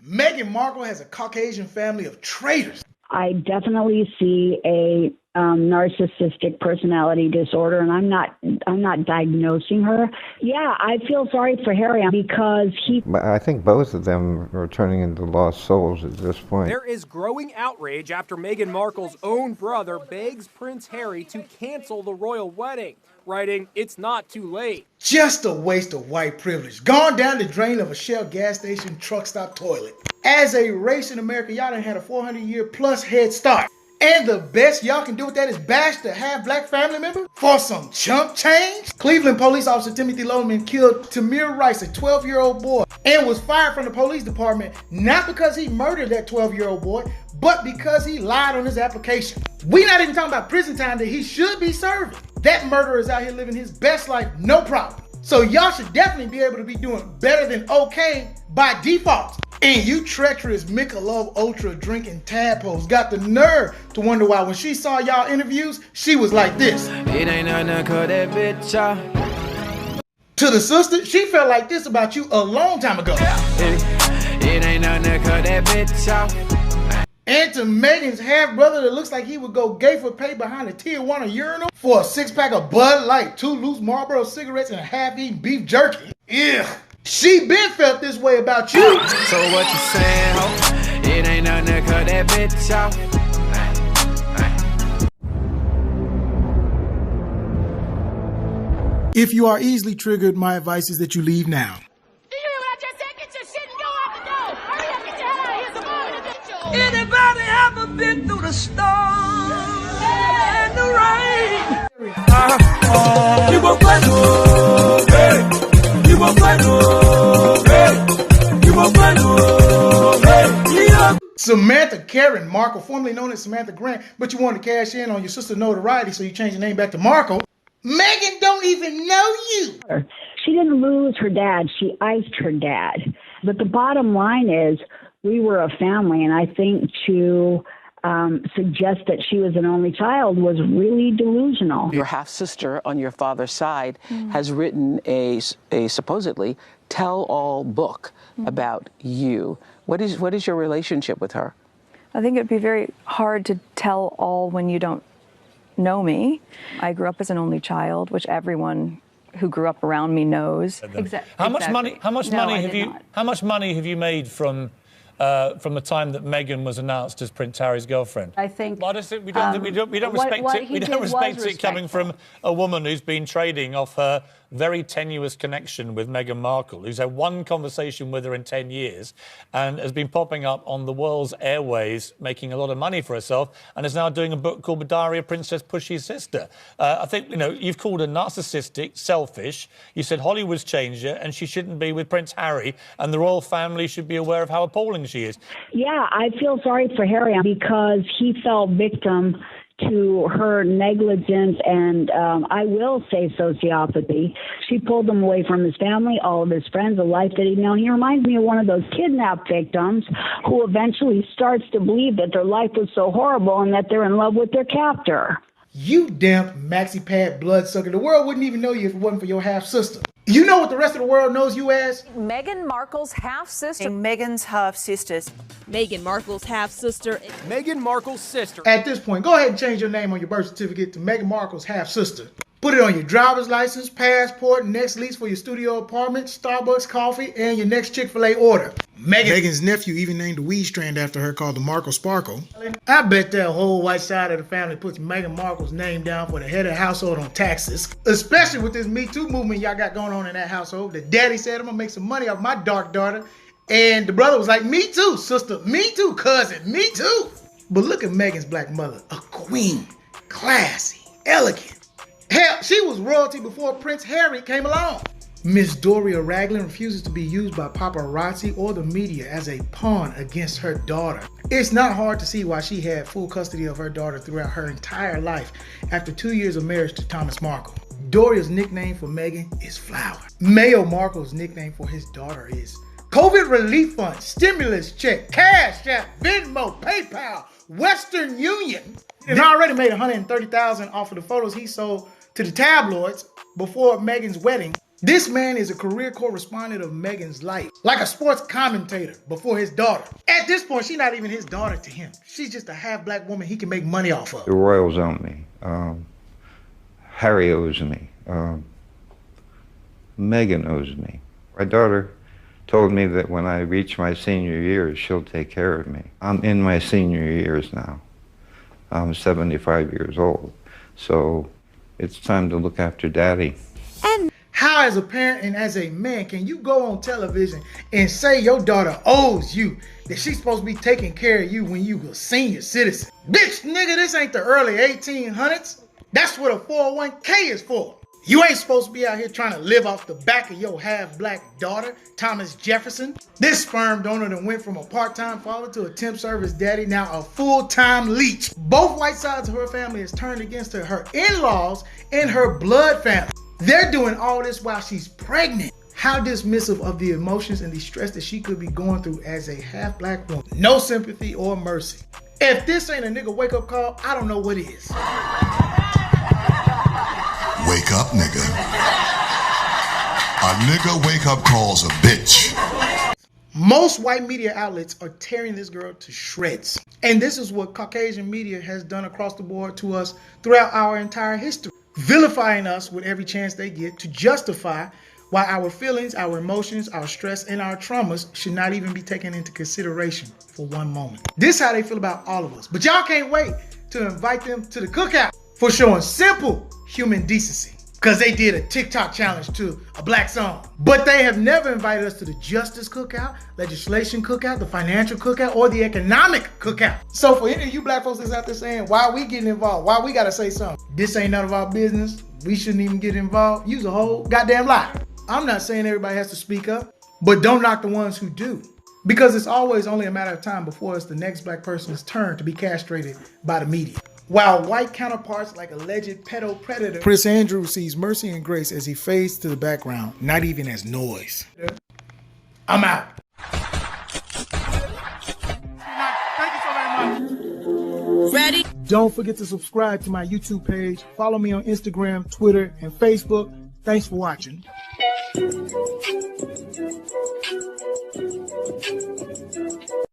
Meghan Markle has a Caucasian family of traitors. I definitely see a narcissistic personality disorder, and I'm not diagnosing her. Yeah, I feel sorry for Harry because I think both of them are turning into lost souls at this point. There is growing outrage after Meghan Markle's own brother begs Prince Harry to cancel the royal wedding, writing, "It's not too late." Just a waste of white privilege. Gone down the drain of a Shell gas station truck stop toilet. As a race in America, y'all done had a 400-year plus head start. And the best y'all can do with that is bash the half-black family member for some chump change? Cleveland police officer Timothy Lodeman killed Tamir Rice, a 12-year-old boy, and was fired from the police department not because he murdered that 12-year-old boy, but because he lied on his application. We're not even talking about prison time that he should be serving. That murderer is out here living his best life, no problem. So y'all should definitely be able to be doing better than okay by default. And you treacherous Michelob Ultra drinking tadpoles got the nerve to wonder why when she saw y'all interviews, she was like this. It ain't nothing to cut that bitch off. To the sister, she felt like this about you a long time ago. It ain't nothing to cut that bitch off. And to Meghan's half-brother that looks like he would go gay for pay behind a Tijuana urinal for a 6-pack of Bud Light, 2 loose Marlboro cigarettes, and a half-eaten beef jerky. Ugh. She been felt this way about you. So what you saying, ho? It ain't nothing to cut that bitch off. If you are easily triggered, my advice is that you leave now. Do you hear what I just said? Get your shit and go out the door. Hurry up, get your head out. Here's the mom and the bitch. Anybody ever been through the storm and the rain? You gon' fight, oh, hey. You gon' fight, oh, hey. You gon' fight, oh, hey. Yeah. Samantha Karen Markle, formerly known as Samantha Grant, but you wanted to cash in on your sister's notoriety, so you changed your name back to Markle. Meghan don't even know you. she didn't lose her dad. She iced her dad. But the bottom line is we were a family, and I think to suggest that she was an only child was really delusional. Your half-sister on your father's side has written a supposedly tell-all book about you. What is your relationship with her? I think it'd be very hard to tell all when you don't know me. I grew up as an only child, which everyone who grew up around me knows. How much money have you made from the time that Meghan was announced as Prince Harry's girlfriend? I think we don't respect it coming from a woman who's been trading off her very tenuous connection with Meghan Markle, who's had one conversation with her in 10 years and has been popping up on the world's airways, making a lot of money for herself, and is now doing a book called The Diary of Princess Pushy's Sister. I think, you've called her narcissistic, selfish. You said Hollywood's changed her and she shouldn't be with Prince Harry, and the royal family should be aware of how appalling she is. Yeah, I feel sorry for Harry because he fell victim to her negligence and I will say sociopathy. She pulled him away from his family, all of his friends, the life that he'd known. He reminds me of one of those kidnapped victims who eventually starts to believe that their life was so horrible and that they're in love with their captor. You damp maxi pad bloodsucker. The world wouldn't even know you if it wasn't for your half-sister. You know what the rest of the world knows you as? Meghan Markle's half-sister. Meghan's half-sisters. Meghan Markle's half-sister. Meghan Markle's sister. At this point, go ahead and change your name on your birth certificate to Meghan Markle's half-sister. Put it on your driver's license, passport, next lease for your studio apartment, Starbucks coffee, and your next Chick-fil-A order. Meghan's nephew even named a weed strand after her called the Markle Sparkle. I bet that whole white side of the family puts Meghan Markle's name down for the head of the household on taxes. Especially with this Me Too movement y'all got going on in that household. The daddy said, I'm gonna make some money off my dark daughter. And the brother was like, me too, sister, me too, cousin, me too. But look at Meghan's black mother, a queen, classy, elegant. Hell, she was royalty before Prince Harry came along. Miss Doria Ragland refuses to be used by paparazzi or the media as a pawn against her daughter. It's not hard to see why she had full custody of her daughter throughout her entire life after 2 years of marriage to Thomas Markle. Doria's nickname for Meghan is Flower. Mayo Markle's nickname for his daughter is COVID Relief Fund, Stimulus Check, Cash App, Venmo, PayPal, Western Union. And already made $130,000 off of the photos he sold to the tabloids before Meghan's wedding. This man is a career correspondent of Meghan's life, like a sports commentator before his daughter. At this point, she's not even his daughter to him. She's just a half-black woman he can make money off of. The royals owe me. Harry owes me. Meghan owes me. My daughter told me that when I reach my senior years, she'll take care of me. I'm in my senior years now. I'm 75 years old. So it's time to look after Daddy. And how, as a parent and as a man, can you go on television and say your daughter owes you, that she's supposed to be taking care of you when you a senior citizen? Bitch, nigga, this ain't the early 1800s. That's what a 401k is for. You ain't supposed to be out here trying to live off the back of your half-black daughter, Thomas Jefferson. This sperm donor that went from a part-time father to a temp service daddy, now a full-time leech. Both white sides of her family is turned against her. Her in-laws and her blood family. They're doing all this while she's pregnant. How dismissive of the emotions and the stress that she could be going through as a half-black woman. No sympathy or mercy. If this ain't a nigga wake-up call, I don't know what is. Wake up, nigga. A nigga wake up calls a bitch. Most white media outlets are tearing this girl to shreds. And this is what Caucasian media has done across the board to us throughout our entire history. Vilifying us with every chance they get to justify why our feelings, our emotions, our stress, and our traumas should not even be taken into consideration for one moment. This is how they feel about all of us. But y'all can't wait to invite them to the cookout for showing simple human decency, because they did a TikTok challenge to a black song. But they have never invited us to the justice cookout, legislation cookout, the financial cookout, or the economic cookout. So for any of you black folks that's out there saying, why are we getting involved? Why we gotta say something? This ain't none of our business. We shouldn't even get involved. Use a whole goddamn lie. I'm not saying everybody has to speak up, but don't knock the ones who do. Because it's always only a matter of time before it's the next black person's turn to be castrated by the media. While white counterparts like alleged pedo predator Prince Andrew sees mercy and grace as he fades to the background, not even as noise. I'm out. Thank you so very much. Ready? Don't forget to subscribe to my YouTube page. Follow me on Instagram, Twitter, and Facebook. Thanks for watching.